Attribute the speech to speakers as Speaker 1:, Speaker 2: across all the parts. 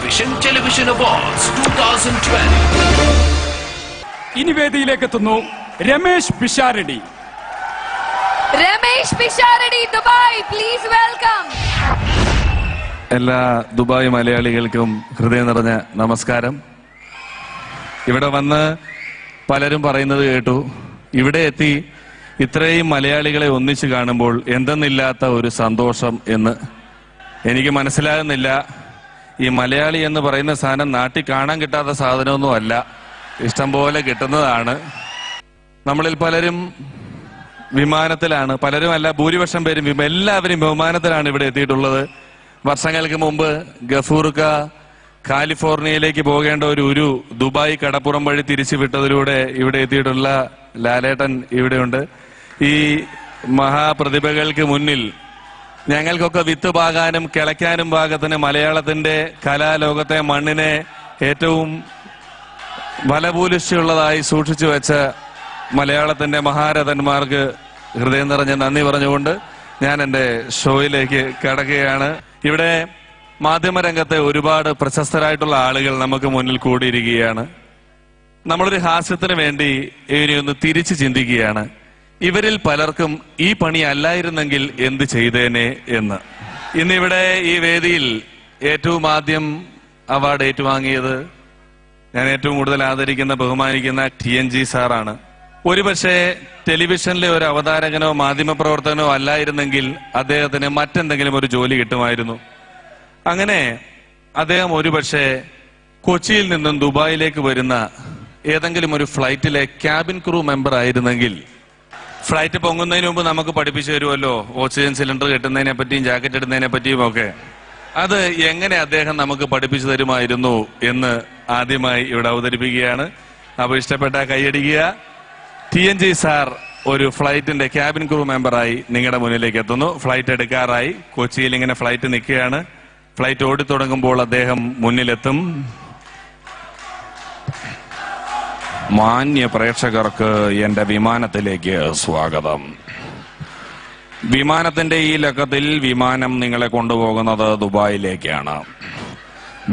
Speaker 1: Vision Television Awards 2020.
Speaker 2: ഇനി വേദിയിലേക്ക് എത്തുന്നു Ramesh Pisharody.
Speaker 3: Ramesh Pisharody, Dubai, please welcome.
Speaker 4: എല്ലാ ദുബായ് മലയാളികൾക്കും ഹൃദയം നിറഞ്ഞ നമസ്കാരം. ഇവിടെ വന്ന് പലരും പറയുന്നത് കേട്ടു, ഇവിടെ എത്തി ഇത്രയും മലയാളികളെ ഒന്നിച്ചു കാണുമ്പോൾ എന്തെന്നില്ലാത്ത ഒരു സന്തോഷം എന്ന്. എനിക്ക് മനസ്സിലാകുന്നില്ല. ഈ മലയാളി എന്ന് പറയുന്ന സാധനം നാട്ടിൽ കാണാൻ കിട്ടാത്ത സാധനമൊന്നും അല്ല, ഇഷ്ടം പോലെ കിട്ടുന്നതാണ്. നമ്മളിൽ പലരും വിമാനത്തിലാണ്, പലരും അല്ല, ഭൂരിപക്ഷം പേരും എല്ലാവരും വിമാനത്തിലാണ് ഇവിടെ എത്തിയിട്ടുള്ളത്. വർഷങ്ങൾക്ക് മുമ്പ് ഗഫൂർക്ക കാലിഫോർണിയയിലേക്ക് പോകേണ്ട ഒരു ദുബായ് കടപ്പുറം വഴി തിരിച്ചു വിട്ടതിലൂടെ ഇവിടെ എത്തിയിട്ടുള്ള ലാലേട്ടൻ ഇവിടെയുണ്ട്. ഈ മഹാപ്രതിഭകൾക്ക് മുന്നിൽ ഞങ്ങൾക്കൊക്കെ വിത്ത് പാകാനും കിളയ്ക്കാനും പാകത്തിന് മലയാളത്തിന്റെ കലാലോകത്തെ മണ്ണിനെ ഏറ്റവും ഫലഭൂയിഷ്ടിയുള്ളതായി സൂക്ഷിച്ചു വെച്ച മലയാളത്തിന്റെ മഹാരഥന്മാർക്ക് ഹൃദയം നിറഞ്ഞ നന്ദി പറഞ്ഞുകൊണ്ട് ഞാൻ എൻ്റെ ഷോയിലേക്ക് കടക്കുകയാണ്. ഇവിടെ മാധ്യമരംഗത്തെ ഒരുപാട് പ്രശസ്തരായിട്ടുള്ള ആളുകൾ നമുക്ക് മുന്നിൽ കൂടിയിരിക്കുകയാണ്. നമ്മളൊരു ഹാസ്യത്തിന് വേണ്ടി ഇവരെയൊന്ന് തിരിച്ചു ചിന്തിക്കുകയാണ്. ഇവരിൽ പലർക്കും ഈ പണി അല്ലായിരുന്നെങ്കിൽ എന്ത് ചെയ്തേനെ എന്ന്. ഇന്നിവിടെ ഈ വേദിയിൽ ഏറ്റവും ആദ്യം അവാർഡ് ഏറ്റുവാങ്ങിയത് ഞാൻ ഏറ്റവും കൂടുതൽ ആദരിക്കുന്ന ബഹുമാനിക്കുന്ന TNG സാറാണ്. ഒരുപക്ഷെ ടെലിവിഷനിലെ ഒരു അവതാരകനോ മാധ്യമപ്രവർത്തകനോ അല്ലായിരുന്നെങ്കിൽ അദ്ദേഹത്തിന് മറ്റെന്തെങ്കിലും ഒരു ജോലി കിട്ടുമായിരുന്നു. അങ്ങനെ അദ്ദേഹം ഒരുപക്ഷെ കൊച്ചിയിൽ നിന്നും ദുബായിലേക്ക് വരുന്ന ഏതെങ്കിലും ഒരു ഫ്ലൈറ്റിലെ ക്യാബിൻ ക്രൂ മെമ്പർ ആയിരുന്നെങ്കിൽ, ഫ്ലൈറ്റ് പൊങ്ങുന്നതിന് മുമ്പ് നമുക്ക് പഠിപ്പിച്ചു തരുമല്ലോ ഓക്സിജൻ സിലിണ്ടർ കെട്ടുന്നതിനെ പറ്റിയും ജാക്കറ്റ് ഇടുന്നതിനെ പറ്റിയും ഒക്കെ. അത് എങ്ങനെ അദ്ദേഹം നമുക്ക് പഠിപ്പിച്ചു തരുമായിരുന്നു എന്ന് ആദ്യമായി ഇവിടെ അവതരിപ്പിക്കുകയാണ്. അപ്പോൾ ഇഷ്ടപ്പെട്ട കൈയടിക്കുക. TNG സാർ ഒരു ഫ്ലൈറ്റിന്റെ ക്യാബിൻ ക്രൂ മെമ്പറായി നിങ്ങളുടെ മുന്നിലേക്ക് എത്തുന്നു. ഫ്ലൈറ്റ് എടുക്കാറായി. കൊച്ചിയിൽ ഇങ്ങനെ ഫ്ലൈറ്റ് നിൽക്കുകയാണ്. ഫ്ലൈറ്റ് ഓടിത്തുടങ്ങുമ്പോൾ അദ്ദേഹം മുന്നിലെത്തും. മാന്യ പ്രേക്ഷകർക്ക് എന്റെ വിമാനത്തിലേക്ക് സ്വാഗതം. വിമാനത്തിന്റെ ഈ ലക്കത്തിൽ വിമാനം നിങ്ങളെ കൊണ്ടുപോകുന്നത് ദുബായിലേക്കാണ്.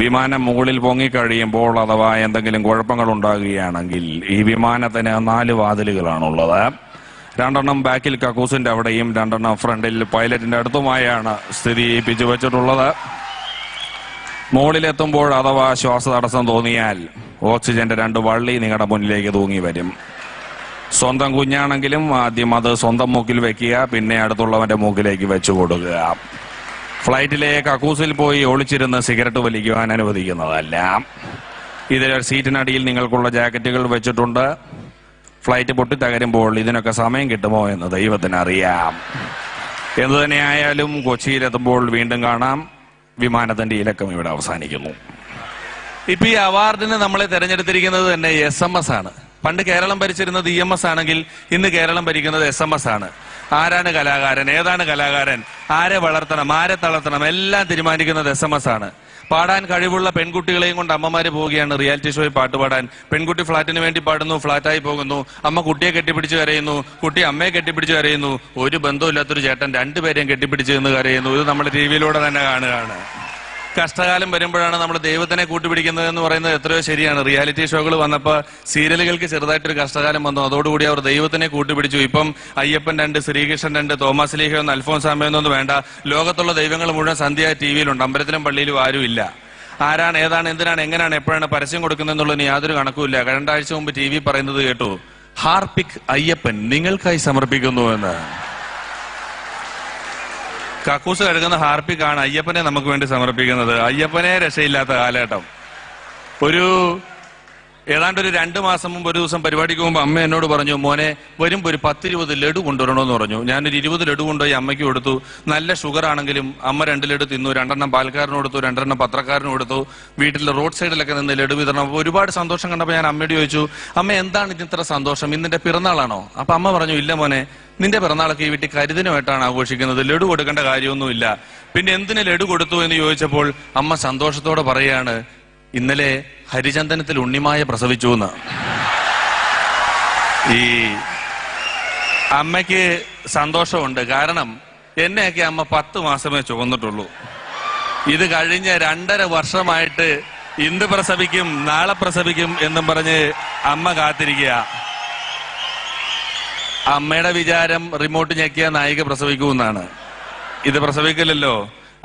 Speaker 4: വിമാനം മുകളിൽ പൊങ്ങിക്കഴിയുമ്പോൾ അഥവാ എന്തെങ്കിലും കുഴപ്പങ്ങൾ ഉണ്ടാകുകയാണെങ്കിൽ ഈ വിമാനത്തിന് 4 വാതിലുകളാണുള്ളത്. 2 ബാക്കിൽ കക്കൂസിന്റെ അവിടെയും 2 ഫ്രണ്ടിൽ പൈലറ്റിന്റെ അടുത്തുമായാണ് സ്ഥിതി ചെയ്യിപ്പിച്ചു വെച്ചിട്ടുള്ളത്. മുകളിലെത്തുമ്പോൾ അഥവാ ശ്വാസതടസ്സം തോന്നിയാൽ ഓക്സിജന്റെ 2 വള്ളി നിങ്ങളുടെ മുന്നിലേക്ക് തൂങ്ങി വരും. സ്വന്തം കുഞ്ഞാണെങ്കിലും ആദ്യം അത് സ്വന്തം മൂക്കിൽ വെക്കുക, പിന്നെ അടുത്തുള്ളവന്റെ മൂക്കിലേക്ക് വെച്ചു കൊടുക്കുക. ഫ്ലൈറ്റിലെ കക്കൂസിൽ പോയി ഒളിച്ചിരുന്ന് സിഗരറ്റ് വലിക്കുവാൻ അനുവദിക്കുന്നതല്ല. ഇതിലെ സീറ്റിനടിയിൽ നിങ്ങൾക്കുള്ള ജാക്കറ്റുകൾ വെച്ചിട്ടുണ്ട്. ഫ്ലൈറ്റ് പൊട്ടിത്തകരുമ്പോൾ ഇതിനൊക്കെ സമയം കിട്ടുമോ എന്ന് ദൈവത്തിനറിയാം. എന്തു തന്നെയായാലും കൊച്ചിയിലെത്തുമ്പോൾ വീണ്ടും കാണാം. വിമാനത്തിന്റെ ഇലക്കം ഇവിടെ അവസാനിക്കുന്നു. ഇപ്പൊ ഈ അവാർഡിന് നമ്മളെ തെരഞ്ഞെടുത്തിരിക്കുന്നത് തന്നെ SMS ആണ്. പണ്ട് കേരളം ഭരിച്ചിരുന്നത് EMS ആണെങ്കിൽ ഇന്ന് കേരളം ഭരിക്കുന്നത് SMS ആണ്. ആരാണ് കലാകാരൻ, ഏതാണ് കലാകാരൻ, ആരെ വളർത്തണം, ആരെ തളർത്തണം, എല്ലാം തീരുമാനിക്കുന്നത് SMS ആണ്. പാടാൻ കഴിവുള്ള പെൺകുട്ടികളെയും കൊണ്ട് അമ്മമാര് പോവുകയാണ് റിയാലിറ്റി ഷോയിൽ പാട്ട് പാടാൻ. പെൺകുട്ടി ഫ്ലാറ്റിന് വേണ്ടി പാടുന്നു, ഫ്ലാറ്റായി പോകുന്നു. അമ്മ കുട്ടിയെ കെട്ടിപ്പിടിച്ച് കരയുന്നു, കുട്ടി അമ്മയെ കെട്ടിപ്പിടിച്ച് കരയുന്നു. ഒരു ബന്ധമില്ലാത്തൊരു ചേട്ടൻ 2 പേരെയും കെട്ടിപ്പിടിച്ച് നിന്ന് കരയുന്നു. ഇത് നമ്മൾ TV യിലൂടെ തന്നെ കാണുകയാണ്. കഷ്ടകാലം വരുമ്പോഴാണ് നമ്മൾ ദൈവത്തിനെ കൂട്ടുപിടിക്കുന്നത് എന്ന് പറയുന്നത് എത്രയോ ശരിയാണ്. റിയാലിറ്റി ഷോകൾ വന്നപ്പോൾ സീരിയലുകൾക്ക് ചെറുതായിട്ടൊരു കഷ്ടകാലം വന്നു. അതോടുകൂടി അവർ ദൈവത്തിനെ കൂട്ടുപിടിച്ചു. ഇപ്പം അയ്യപ്പൻ 2, ശ്രീകൃഷ്ണൻ 2, തോമസ് ലീഹയൊന്നും അൽഫോൻസാമയൊന്നും വേണ്ട. ലോകത്തുള്ള ദൈവങ്ങൾ മുഴുവൻ സന്ധ്യ TVയിലുണ്ട്. അമ്പലത്തിലും പള്ളിയിലും ആരുമില്ല. ആരാണ്, ഏതാണ്, എന്തിനാണ്, എങ്ങനെയാണ്, എപ്പോഴാണ് പരസ്യം കൊടുക്കുന്നതെന്നുള്ളതിന് യാതൊരു കണക്കുമില്ല. 2 ആഴ്ച മുമ്പ് TV പറയുന്നത് കേട്ടു, ഹാർപിക് അയ്യപ്പൻ നിങ്ങൾക്കായി സമർപ്പിക്കുന്നു എന്ന്. കക്കൂസ് കഴുകുന്ന ഹാർപ്പിക്കാണ് അയ്യപ്പനെ നമുക്ക് വേണ്ടി സമർപ്പിക്കുന്നത്. അയ്യപ്പനെ രക്ഷയില്ലാത്ത കാലഘട്ടം. ഏതാണ്ട് ഒരു 2 മാസം മുമ്പ് ഒരു ദിവസം പരിപാടിക്ക് മുമ്പ് അമ്മ എന്നോട് പറഞ്ഞു, മോനെ വരുമ്പോൾ ഒരു 10-20 ലഡു കൊണ്ടുവരണമെന്ന് പറഞ്ഞു. ഞാനൊരു 20 ലഡു കൊണ്ടുപോയി അമ്മയ്ക്ക് കൊടുത്തു. നല്ല ഷുഗർ ആണെങ്കിലും അമ്മ 2 ലഡു തിന്നു. 2 പാൽക്കാരന് കൊടുത്തു, 2 പത്രക്കാരന് കൊടുത്തു. വീട്ടിലെ റോഡ് സൈഡിലൊക്കെ നിന്ന് ലഡു വിതരണം. അപ്പോൾ ഒരുപാട് സന്തോഷം കണ്ടപ്പോൾ ഞാൻ അമ്മയോട് ചോദിച്ചു, അമ്മ എന്താണ് ഇതിത്ര സന്തോഷം, ഇന്നിന്റെ പിറന്നാളാണോ? അപ്പൊ അമ്മ പറഞ്ഞു, ഇല്ല മോനെ, നിന്റെ പിറന്നാളൊക്കെ ഈ വീട്ടിൽ കരിദിനമായിട്ടാണ് ആഘോഷിക്കുന്നത്, ലഡു കൊടുക്കേണ്ട കാര്യമൊന്നുമില്ല. പിന്നെ എന്തിന് ലഡു കൊടുത്തു എന്ന് ചോദിച്ചപ്പോൾ അമ്മ സന്തോഷത്തോടെ പറയുകയാണ്, ഇന്നലെ ഹരിചന്ദനത്തിൽ ഉണ്ണിമായ പ്രസവിച്ചു എന്ന്. ഈ അമ്മയ്ക്ക് സന്തോഷമുണ്ട്. കാരണം എന്നെയൊക്കെ അമ്മ 10 മാസമേ ചുമന്നിട്ടുള്ളൂ. ഇത് കഴിഞ്ഞ 2.5 വർഷമായിട്ട് ഇന്ന് പ്രസവിക്കും നാളെ പ്രസവിക്കും എന്നും പറഞ്ഞ് അമ്മ കാത്തിരിക്കുക. അമ്മയുടെ വിചാരം റിമോട്ട് ഞെക്കിയ നായിക പ്രസവിക്കുമെന്നാണ്. ഇത് പ്രസവിക്കില്ലല്ലോ.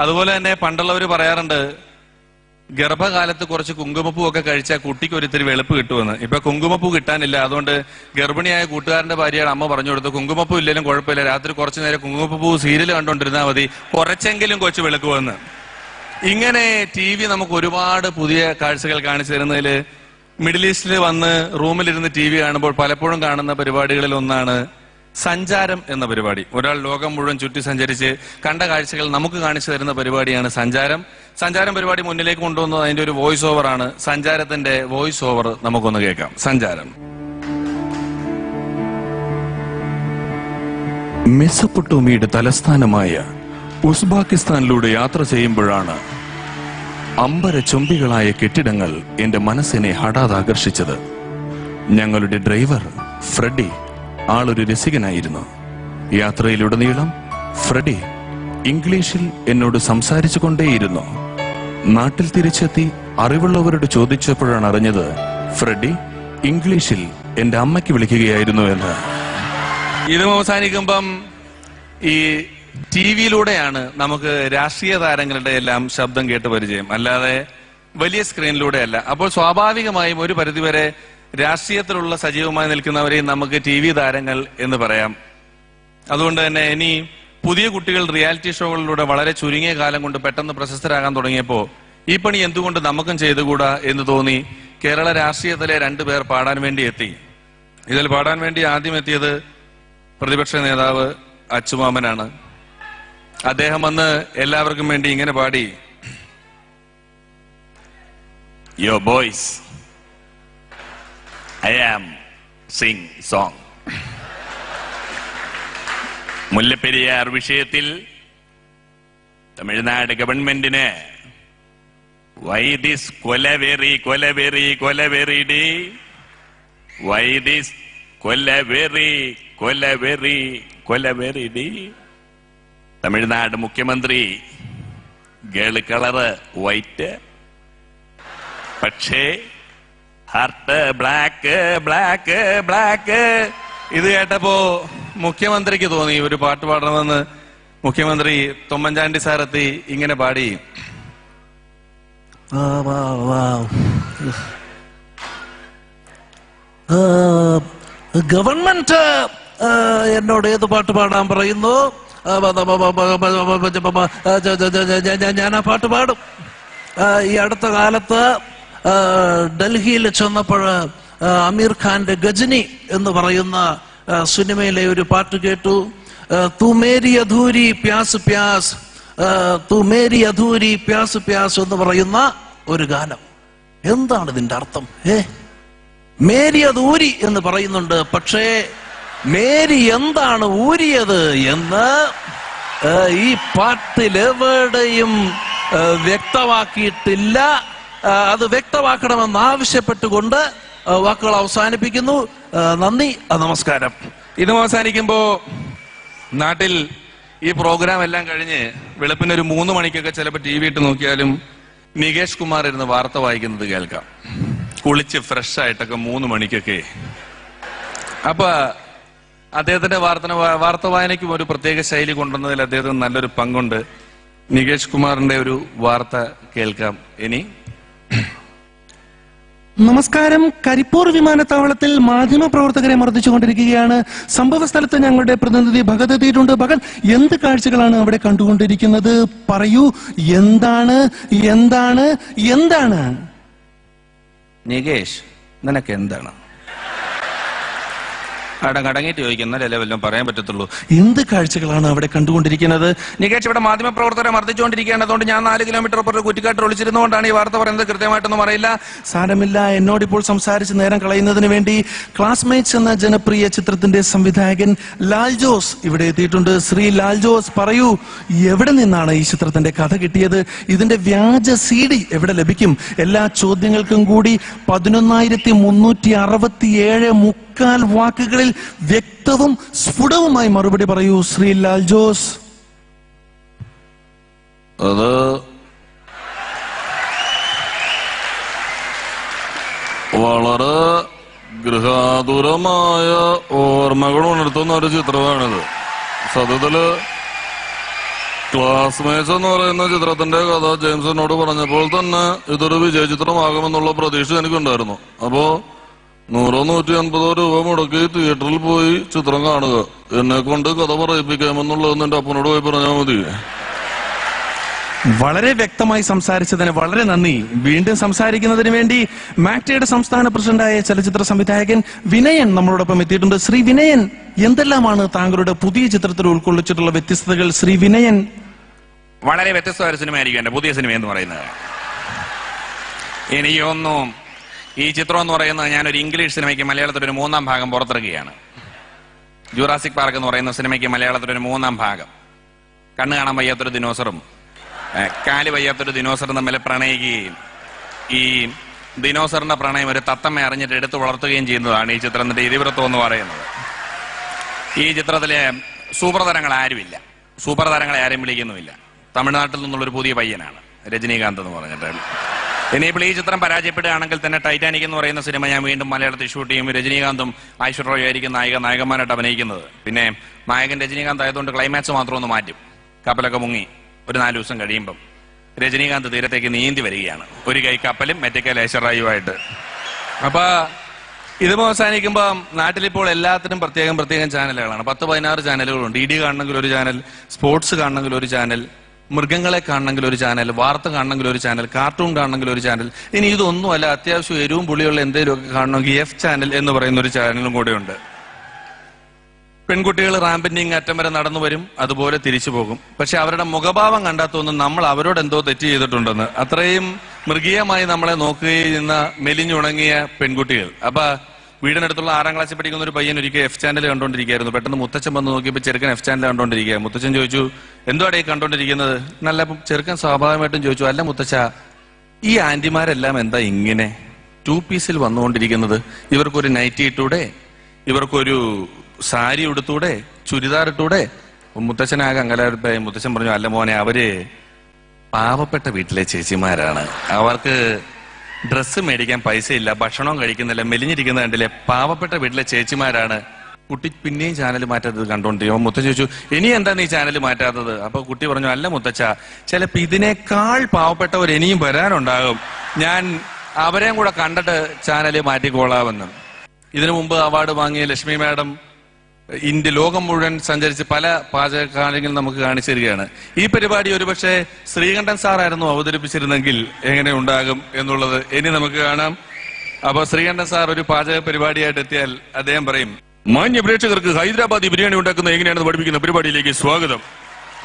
Speaker 4: അതുപോലെ തന്നെ പണ്ടുള്ളവർ പറയാറുണ്ട്, ഗർഭകാലത്ത് കുറച്ച് കുങ്കുമപ്പൂ ഒക്കെ കഴിച്ചാൽ കുട്ടിക്ക് ഒരിത്തിരി വെളുപ്പ് കിട്ടുമെന്ന്. ഇപ്പൊ കുങ്കുമപ്പൂ കിട്ടാനില്ല. അതുകൊണ്ട് ഗർഭിണിയായ കൂട്ടുകാരന്റെ ഭാര്യയാണ് അമ്മ പറഞ്ഞു കൊടുത്തു, കുങ്കുമപ്പൂ ഇല്ലെങ്കിലും കുഴപ്പമില്ല, രാത്രി കുറച്ചു നേരം കുങ്കുമപ്പൂ സീരിയൽ കണ്ടോണ്ടിരുന്നാൽ മതി, കുറച്ചെങ്കിലും കൊച്ചു വെളുക്കുമെന്ന്. ഇങ്ങനെ TV നമുക്ക് ഒരുപാട് പുതിയ കാഴ്ചകൾ കാണിച്ചു തരുന്നതിൽ മിഡിൽ ഈസ്റ്റിൽ വന്ന് റൂമിലിരുന്ന് TV കാണുമ്പോൾ പലപ്പോഴും കാണുന്ന പരിപാടികളിൽ ഒന്നാണ് സഞ്ചാരം എന്ന പരിപാടി. ഒരാൾ ലോകം മുഴുവൻ ചുറ്റി സഞ്ചരിച്ച് കണ്ട കാഴ്ചകൾ നമുക്ക് കാണിച്ചു തരുന്ന പരിപാടിയാണ് സഞ്ചാരം. സഞ്ചാരം പരിപാടി മുന്നിലേക്ക് കൊണ്ടുവന്നത് അതിന്റെ ഒരു വോയിസ് ഓവർ ആണ്. സഞ്ചാരത്തിന്റെ വോയിസ് ഓവർ നമുക്കൊന്ന് കേൾക്കാം. സഞ്ചാരം. മെസ്സപ്പൊട്ടോമിയുടെ തലസ്ഥാനമായ ഉസ്ബാക്കിസ്ഥാനിലൂടെ യാത്ര ചെയ്യുമ്പോഴാണ് അമ്പരചുംബികളായ കെട്ടിടങ്ങൾ എന്റെ മനസ്സിനെ ഹഠാത് ആകർഷിച്ചത്. ഞങ്ങളുടെ ഡ്രൈവർ ഫ്രെഡി ആളൊരു രസികനായിരുന്നു. യാത്രയിലുടനീളം ഫ്രെഡി ഇംഗ്ലീഷിൽ എന്നോട് സംസാരിച്ചു കൊണ്ടേയിരുന്നു. നാട്ടിൽ തിരിച്ചെത്തി അറിവുള്ളവരോട് ചോദിച്ചപ്പോഴാണ് അറിഞ്ഞത് ഫ്രെഡി ഇംഗ്ലീഷിൽ എന്റെ അമ്മയ്ക്ക് വിളിക്കുകയായിരുന്നു എന്ന്. ഇതും അവസാനിക്കുമ്പം ഈ TV-യിലൂടെയാണ് നമുക്ക് രാഷ്ട്രീയ താരങ്ങളുടെ എല്ലാം ശബ്ദം കേട്ട് പരിചയം, അല്ലാതെ വലിയ സ്ക്രീനിലൂടെയല്ല. അപ്പോൾ സ്വാഭാവികമായും ഒരു പരിധിവരെ രാഷ്ട്രീയത്തിലുള്ള സജീവമായി നിൽക്കുന്നവരെയും നമുക്ക് TV താരങ്ങൾ എന്ന് പറയാം. അതുകൊണ്ട് തന്നെ ഇനി പുതിയ കുട്ടികൾ റിയാലിറ്റി ഷോകളിലൂടെ വളരെ ചുരുങ്ങിയ കാലം കൊണ്ട് പെട്ടെന്ന് പ്രശസ്തരാകാൻ തുടങ്ങിയപ്പോൾ ഈ പണി എന്തുകൊണ്ട് നമുക്കും ചെയ്തുകൂടാ എന്ന് തോന്നി കേരള രാഷ്ട്രീയത്തിലെ 2 പേർ പാടാൻ വേണ്ടി എത്തി. ഇതിൽ പാടാൻ വേണ്ടി ആദ്യം എത്തിയത് പ്രതിപക്ഷ നേതാവ് അച്ചുമാമനാണ്. അദ്ദേഹം വന്ന് എല്ലാവർക്കും വേണ്ടി ഇങ്ങനെ പാടി, yo boys, I am sing song. Mullaperiyar വിഷയത്തിൽ തമിഴ്നാട് ഗവൺമെന്റിന് why this kolaveri kolaveri kolaveri di, why this kolaveri kolaveri kolaveri di. Tamil Nadu മുഖ്യമന്ത്രി ഗേള് കളറ് വൈറ്റ്, പക്ഷേ ഹാർട്ട് ബ്ലാക്ക് ബ്ലാക്ക് ബ്ലാക്ക്. ഇത് കേട്ടപ്പോ മുഖ്യമന്ത്രിക്ക് തോന്നി ഒരു പാട്ട് പാടണമെന്ന്. മുഖ്യമന്ത്രി തൊമ്മൻചാണ്ടി സാറെത്തി ഇങ്ങനെ പാടി,
Speaker 5: ഗവൺമെന്റ് എന്നോട് ഏത് പാട്ട് പാടാൻ പറയുന്നു, ഞാൻ ആ പാട്ട് പാടും. ഈ അടുത്ത കാലത്ത് ഡൽഹിയിൽ ചെന്നപ്പോൾ അമീർ ഖാന്റെ ഗജനി എന്ന് പറയുന്ന സിനിമയിലെ ഒരു പാട്ട് കേട്ടു. തു മേരി അധൂരി പ്യാസ് പ്യാസ്, തു മേരി അധൂരി പ്യാസ് പ്യാസ് എന്ന് പറയുന്ന ഒരു ഗാനം. എന്താണ് ഇതിന്റെ അർത്ഥം? മേരി അത് ഊരി എന്ന് പറയുന്നുണ്ട്, പക്ഷേ മേരി എന്താണ് ഊരിയത് എന്ന് ഈ പാട്ടിൽ എവിടെയും വ്യക്തമാക്കിയിട്ടില്ല. അത് വ്യക്തമാക്കണമെന്ന് ആവശ്യപ്പെട്ടുകൊണ്ട് വാക്കുകൾ അവസാനിപ്പിക്കുന്നു. നന്ദി, നമസ്കാരം.
Speaker 4: ഇതും അവസാനിക്കുമ്പോ നാട്ടിൽ ഈ പ്രോഗ്രാം എല്ലാം കഴിഞ്ഞ് വെളുപ്പിന് ഒരു 3 മണിക്കൊക്കെ ചിലപ്പോൾ TV ഇട്ട് നോക്കിയാലും നികേഷ് കുമാർ ഇരുന്ന് വാർത്ത വായിക്കുന്നത് കേൾക്കാം. കുളിച്ച് ഫ്രഷ് ആയിട്ടൊക്കെ 3 മണിക്കൊക്കെ. അപ്പൊ അദ്ദേഹത്തിന്റെ വാർത്ത വായനയ്ക്കും ഒരു പ്രത്യേക ശൈലി കൊണ്ടുവന്നതിൽ അദ്ദേഹത്തിന് നല്ലൊരു പങ്കുണ്ട്. നികേഷ് കുമാറിന്റെ ഒരു വാർത്ത കേൾക്കാം ഇനി.
Speaker 6: നമസ്കാരം. കരിപ്പൂർ വിമാനത്താവളത്തിൽ മാധ്യമപ്രവർത്തകരെ മർദ്ദിച്ചുകൊണ്ടിരിക്കുകയാണ്. സംഭവ സ്ഥലത്ത് ഞങ്ങളുടെ പ്രതിനിധി ഭഗത് എത്തിയിട്ടുണ്ട്. ഭഗത്, എന്ത് കാഴ്ചകളാണ് അവിടെ കണ്ടുകൊണ്ടിരിക്കുന്നത്? പറയൂ, എന്താണ് എന്താണ് എന്താണ്?
Speaker 4: നികേഷ്, നിനക്ക് എന്താണ്? അടങ്ങടങ്ങിട്ട് ചോദിക്കുന്നല്ലേ വല്ലതും പറയാൻ പറ്റത്തുള്ളൂ.
Speaker 6: എന്ത് കാഴ്ചകളാണ് അവിടെ കണ്ടുകൊണ്ടിരിക്കുന്നത്?
Speaker 4: നികേഷ്, ഇവിടെ മാധ്യമപ്രവർത്തകരെ മർദ്ദിച്ചുകൊണ്ടിരിക്കുകയാണ്. അതുകൊണ്ട് ഞാൻ 4 കിലോമീറ്റർ അപ്പുറത്ത് കുറ്റിക്കാട്ടിൽ ഒളിച്ചിരുന്നുകൊണ്ടാണ് ഈ വാർത്ത പറയുന്നത്. കൃത്യമായിട്ടൊന്നും അറിയില്ല.
Speaker 6: സാരമില്ല, എന്നോടിപ്പോൾ സംസാരിച്ച് നേരം കളയുന്നതിന് വേണ്ടി ക്ലാസ്മേറ്റ്സ് എന്ന ജനപ്രിയ ചിത്രത്തിന്റെ സംവിധായകൻ ലാൽ ജോസ് ഇവിടെ എത്തിയിട്ടുണ്ട്. ശ്രീ ലാൽ ജോസ്, പറയൂ, എവിടെ നിന്നാണ് ഈ ചിത്രത്തിന്റെ കഥ കിട്ടിയത്? ഇതിന്റെ വ്യാജ CD എവിടെ ലഭിക്കും? എല്ലാ ചോദ്യങ്ങൾക്കും കൂടി 11,367 മുക്കാൽ വാക്കുകളിൽ വ്യക്തവും സ്ഫുടവുമായി മറുപടി പറയൂ ശ്രീ ലാൽ ജോസ്.
Speaker 4: അത്
Speaker 7: ഗൃഹാതുരമായ ഓർമ്മകൾ ഉണർത്തുന്ന ഒരു ചിത്രമാണിത്. സത്യത്തില് ക്ലാസ്മേറ്റ്സ് എന്ന് പറയുന്ന ചിത്രത്തിന്റെ കഥ ജെയിംസിനോട് പറഞ്ഞപ്പോൾ തന്നെ ഇതൊരു വിജയ ചിത്രമാകുമെന്നുള്ള പ്രതീക്ഷ എനിക്കുണ്ടായിരുന്നു. അപ്പോ 100-150 രൂപ മുടക്കി തിയേറ്ററിൽ പോയി ചിത്രം കാണുക, എന്നെ കൊണ്ട് കഥ പറയിപ്പിക്കാമെന്നുള്ളത് എന്റെ അപ്പനോട് പോയി പറഞ്ഞാൽ മതി.
Speaker 6: വളരെ വ്യക്തമായി സംസാരിച്ചതിന് വളരെ നന്ദി. വീണ്ടും സംസാരിക്കുന്നതിന് വേണ്ടി മാക്ടയുടെ സംസ്ഥാന പ്രസിഡന്റായ ചലച്ചിത്ര സംവിധായകൻ വിനയൻ നമ്മളോടൊപ്പം എത്തിയിട്ടുണ്ട്. ശ്രീ വിനയൻ, എന്തെല്ലാമാണ് താങ്കളുടെ പുതിയ ചിത്രത്തിൽ ഉൾക്കൊള്ളിച്ചിട്ടുള്ള വ്യത്യസ്തതകൾ? ശ്രീ വിനയൻ.
Speaker 4: വളരെ വ്യത്യസ്തമായ ഒരു സിനിമയായിരിക്കും എന്റെ പുതിയ സിനിമ എന്ന് പറയുന്നത്. എനിക്കൊന്നും ഈ ചിത്രം എന്ന് പറയുന്നത് ഞാനൊരു ഇംഗ്ലീഷ് സിനിമയ്ക്ക് മലയാളത്തിൽ ഒരു 3-ാം ഭാഗം പുറത്തിറക്കുകയാണ്. ജുറാസിക് പാർക്ക് എന്ന് പറയുന്ന സിനിമയ്ക്ക് മലയാളത്തിൽ ഒരു 3-ാം ഭാഗം. കണ്ണ് കാണാൻ വയ്യാത്തൊരു ദിനോസറും കാല് വയ്യാത്തൊരു ദിനോസറും തമ്മിൽ പ്രണയിക്കുകയും ഈ ദിനോസറിന്റെ പ്രണയം ഒരു തത്തമ്മ അറിഞ്ഞിട്ട് എടുത്തു വളർത്തുകയും ചെയ്യുന്നതാണ് ഈ ചിത്രത്തിന്റെ ഇതിവൃത്തം എന്ന് പറയുന്നത്. ഈ ചിത്രത്തിലെ സൂപ്പർ താരങ്ങൾ ആരുമില്ല, സൂപ്പർ താരങ്ങളെ ആരും വിളിക്കുന്നുമില്ല. തമിഴ്നാട്ടിൽ നിന്നുള്ളൊരു പുതിയ പയ്യനാണ് രജനീകാന്ത് എന്ന് പറഞ്ഞിട്ട്. ഇനിയിപ്പോൾ ഈ ചിത്രം പരാജയപ്പെടുകയാണെങ്കിൽ തന്നെ ടൈറ്റാനിക് എന്ന് പറയുന്ന സിനിമ ഞാൻ വീണ്ടും മലയാളത്തിൽ ഷൂട്ട് ചെയ്യും. രജനീകാന്തും ഐശ്വര്യ റോയും ആയിരിക്കും നായകന്മാരായിട്ട് അഭിനയിക്കുന്നത്. പിന്നെ നായകൻ രജനീകാന്ത് ആയതുകൊണ്ട് ക്ലൈമാക്സ് മാത്രം ഒന്ന് മാറ്റും. കപ്പലൊക്കെ മുങ്ങി ഒരു 4 ദിവസം കഴിയുമ്പം രജനീകാന്ത് തീരത്തേക്ക് നീന്തി വരികയാണ്, ഒരു കൈ കപ്പലും മറ്റേ കൈ ഐശ്വര്യയുമായിട്ട്. അപ്പൊ ഇത് അവസാനിക്കുമ്പോ നാട്ടിലിപ്പോൾ എല്ലാത്തിനും പ്രത്യേകം ചാനലുകളാണ്. 10-16 ചാനലുകളുണ്ട്. DD കാണണമെങ്കിൽ ഒരു ചാനൽ, സ്പോർട്സ് കാണണമെങ്കിൽ ഒരു ചാനൽ, മൃഗങ്ങളെ കാണണമെങ്കിൽ ഒരു ചാനൽ, വാർത്ത കാണണമെങ്കിൽ ഒരു ചാനൽ, കാർട്ടൂൺ കാണണമെങ്കിൽ ഒരു ചാനൽ. ഇനി ഇതൊന്നും അല്ല, അത്യാവശ്യം എരിവും പുളിയുള്ള എന്തെങ്കിലുമൊക്കെ കാണണമെങ്കിൽ F ചാനൽ എന്ന് പറയുന്ന ഒരു ചാനലും കൂടെ ഉണ്ട്. പെൺകുട്ടികൾ റാമ്പന്റിങ് അറ്റം വരെ നടന്നു വരും, അതുപോലെ തിരിച്ചു പോകും. പക്ഷെ അവരുടെ മുഖഭാവം കണ്ടാൽ തോന്നും നമ്മൾ അവരോട് എന്തോ തെറ്റ് ചെയ്തിട്ടുണ്ടെന്ന്. അത്രയും മൃഗീയമായി നമ്മളെ നോക്കുകയുന്ന മെലിഞ്ഞുണങ്ങിയ പെൺകുട്ടികൾ. അപ്പൊ വീടിനടുത്തുള്ള 6-ാം ക്ലാസ്സിൽ പഠിക്കുന്ന ഒരു പയ്യൻ ഒരിക്കൽ F ചാനൽ കണ്ടോണ്ടിരിക്കുകയായിരുന്നു. പെട്ടെന്ന് മുത്തച്ഛൻ വന്ന് നോക്കിയപ്പോൾ ചെറുക്കൻ F ചാനൽ കണ്ടോണ്ടിരിക്കുക. മുത്തച്ഛൻ ചോദിച്ചു, എന്തുവാടേ കണ്ടോണ്ടിരിക്കുന്നത്? നല്ല ചെറുക്കൻ സ്വാഭാവികമായിട്ടും ചോദിച്ചു, അല്ല മുത്തച്ഛ, ഈ ആന്റിമാരെല്ലാം എന്താ ഇങ്ങനെ 2 പീസിൽ വന്നുകൊണ്ടിരിക്കുന്നത്? ഇവർക്കൊരു നൈറ്റി ഇട്ടൂടെ, ഇവർക്കൊരു സാരി ഉടുത്തൂടെ, ചുരിദാർ ഇട്ടൂടെ? മുത്തച്ഛനാകെ അങ്കലാപ്പായി. മുത്തച്ഛൻ പറഞ്ഞു, അല്ല മോനെ, അവര് പാവപ്പെട്ട വീട്ടിലെ ചേച്ചിമാരാണ്, അവർക്ക് ഡ്രസ്സ് മേടിക്കാൻ പൈസ ഇല്ല, ഭക്ഷണം കഴിക്കുന്നില്ല, മെലിഞ്ഞിരിക്കുന്ന കണ്ടില്ലേ, പാവപ്പെട്ട വീട്ടിലെ ചേച്ചിമാരാണ്. കുട്ടി പിന്നെയും ചാനൽ മാറ്റാത്തത് കണ്ടോണ്ടിരിക്കും. മുത്തച്ഛൻ ചോദിച്ചു, ഇനി എന്താ നീ ചാനൽ മാറ്റാത്തത്? അപ്പൊ കുട്ടി പറഞ്ഞു, അല്ല മുത്തച്ഛ, ചിലപ്പോ ഇതിനേക്കാൾ പാവപ്പെട്ടവർ ഇനിയും വരാനുണ്ടാകും, ഞാൻ അവരെയും കൂടെ കണ്ടിട്ട് ചാനൽ മാറ്റിക്കോളാമെന്ന്. ഇതിനു മുമ്പ് അവാർഡ് വാങ്ങിയ ലക്ഷ്മി മാഡം ഇന്ത്യ ലോകം മുഴുവൻ സഞ്ചരിച്ച് പല പാചകക്കാര്യങ്ങൾ നമുക്ക് കാണിച്ചു തരികയാണ്. ഈ പരിപാടി ഒരുപക്ഷെ ശ്രീകണ്ഠൻ സാറായിരുന്നു അവതരിപ്പിച്ചിരുന്നെങ്കിൽ എങ്ങനെ ഉണ്ടാകും എന്നുള്ളത് ഇനി നമുക്ക് കാണാം. അപ്പൊ ശ്രീകണ്ഠൻ സാർ ഒരു പാചക പരിപാടിയായിട്ട് എത്തിയാൽ അദ്ദേഹം പറയും, മാന്യ പ്രേക്ഷകർക്ക് ഹൈദരാബാദി ബിരിയാണി ഉണ്ടാക്കുന്നത് എങ്ങനെയാണെന്ന് പഠിപ്പിക്കുന്ന പരിപാടിയിലേക്ക് സ്വാഗതം.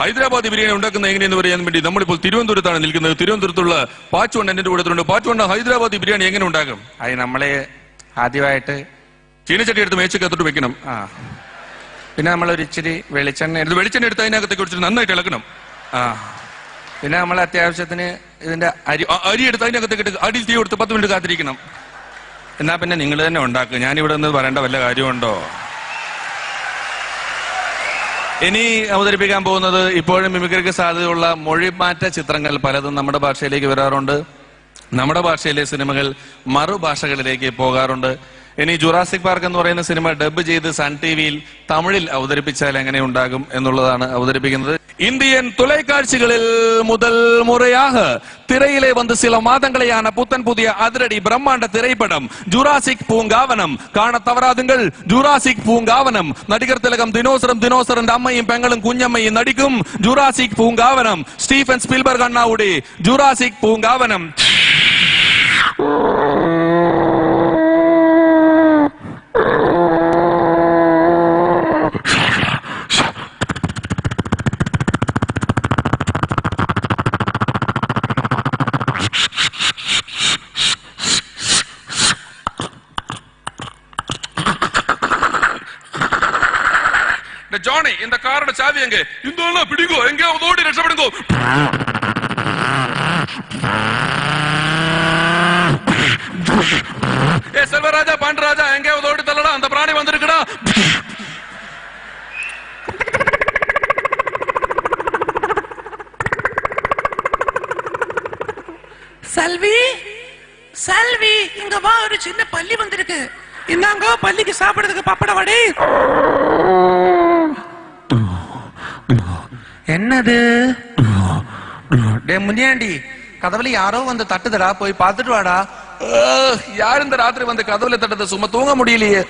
Speaker 4: ഹൈദരാബാദി ബിരിയാണി ഉണ്ടാക്കുന്നത് എങ്ങനെയെന്ന് പറയാൻ വേണ്ടി നമ്മളിപ്പോൾ തിരുവനന്തപുരത്താണ് നിൽക്കുന്നത്. തിരുവനന്തപുരത്തുള്ള പാച്ചുവണ്ണ എന്റെ കൂടത്തിലുണ്ട്. പാച്ചുവണ്ണ, ഹൈദരാബാദി ബിരിയാണി എങ്ങനെ ഉണ്ടാകും? അത് നമ്മളെ ആദ്യമായിട്ട് ചീനച്ചട്ടി എടുത്ത് മേച്ചക്കകത്തോട്ട് വെക്കണം. പിന്നെ നമ്മളൊരു ഇച്ചിരി വെളിച്ചെണ്ണ എടുത്ത് അതിനകത്തേക്ക് കുറിച്ചിട്ട് നന്നായിട്ട് ഇളക്കണം. പിന്നെ നമ്മൾ അത്യാവശ്യത്തിന് ഇതിന്റെ അരി എടുത്ത് അതിനകത്തേക്ക് ഇട്ട് അടിയിൽ തീ കൊടുത്ത് 10 മിനിറ്റ് കാത്തിരിക്കണം. എന്നാ പിന്നെ നിങ്ങൾ തന്നെ ഉണ്ടാക്കുക, ഞാനിവിടെ നിന്ന് പറയേണ്ട വല്ല കാര്യമുണ്ടോ? ഇനി അവതരിപ്പിക്കാൻ പോകുന്നത് ഇപ്പോഴും മിമിക്രിക്ക് സാധ്യതയുള്ള മൊഴിമാറ്റ ചിത്രങ്ങൾ പലതും നമ്മുടെ ഭാഷയിലേക്ക് വരാറുണ്ട്. നമ്മുടെ ഭാഷയിലെ സിനിമകൾ മറുഭാഷകളിലേക്ക് പോകാറുണ്ട്. ഇനി ജുറാസിക് പാർക്ക് എന്ന് പറയുന്ന സിനിമ ഡബ് ചെയ്ത് സൺ ടിവിയിൽ തമിഴിൽ അവതരിപ്പിച്ചാൽ എങ്ങനെ ഉണ്ടാകും എന്നുള്ളതാണ് അവതരിപ്പിക്കുന്നത്. இந்தியன் தொலைக்காட்சிகளில் முதல் முறையாக திரையிலே வந்து சில மாதங்களேயான புத்தன் புதிய அதிரடி பிரம்மாண்ட திரைப்படம் ஜுராசிக் பூங்காவனம் காண தவறாதுங்கள். ஜுராசிக் பூங்காவனம் நடிகர் திலகம் தினோசரன் அம்மையும் பெங்களும் குഞ്ഞമ്മയും நடிக்கும் ஜுராசிக் பூங்காவனம். ஸ்டீஃபன் ஸ்பீல்பர்க் அண்ணாவுடைய ஜுராசிக் பூங்காவனம். ജോണി, இந்த காரோட சாவி எங்க? இந்த பிடிங்கோ, எங்கேயாவது ஓடி ரட்சப்படுங்கோ. ஏ செல்வராஜா, பாண்டராஜா, எங்கேயாவது ஓடி தள்ளடா, அந்த பிராணி வந்திருக்குடா.
Speaker 5: செல்வி, செல்வி, இங்க வா, ஒரு சின்ன பள்ளி வந்திருக்கு. ഇന്നാങ്കോ പല്ലിക്ക് സാപ്പിടறதுக்கு പപ്പട വടை. என்னது? டே முனியாண்டி, கதவுல யாரோ வந்து தட்டுதடா, போய் பார்த்துட்டு வாடா.
Speaker 4: யார் இந்த ராத்திரி வந்து கதவுல தட்டது? சும்மா தூங்க முடியலையே.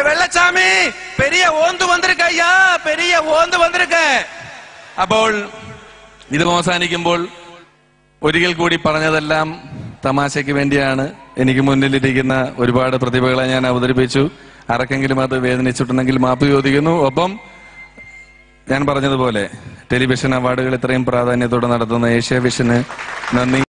Speaker 5: വെള്ളച്ചാമി, പെരിയ ഓന്ത് വന്നിരിക്ക അയ്യാ, പെരിയ ഓന്ത് വന്നിരിക്ക.
Speaker 4: അപ്പോൾ ഇത് അവസാനിക്കുമ്പോൾ ഒരിക്കൽ കൂടി പറഞ്ഞതെല്ലാം തമാശയ്ക്ക് വേണ്ടിയാണ്. എനിക്ക് മുന്നിലിരിക്കുന്ന ഒരുപാട് പ്രതിഭകളെ ഞാൻ അവതരിപ്പിച്ചു. ആർക്കെങ്കിലും അത് വേദനിച്ചിട്ടുണ്ടെങ്കിൽ മാപ്പ് ചോദിക്കുന്നു. ഒപ്പം ഞാൻ പറഞ്ഞതുപോലെ ടെലിവിഷൻ അവാർഡുകൾ ഇത്രയും പ്രാധാന്യത്തോടെ നടത്തുന്ന ഏഷ്യാവിഷന് നന്ദി.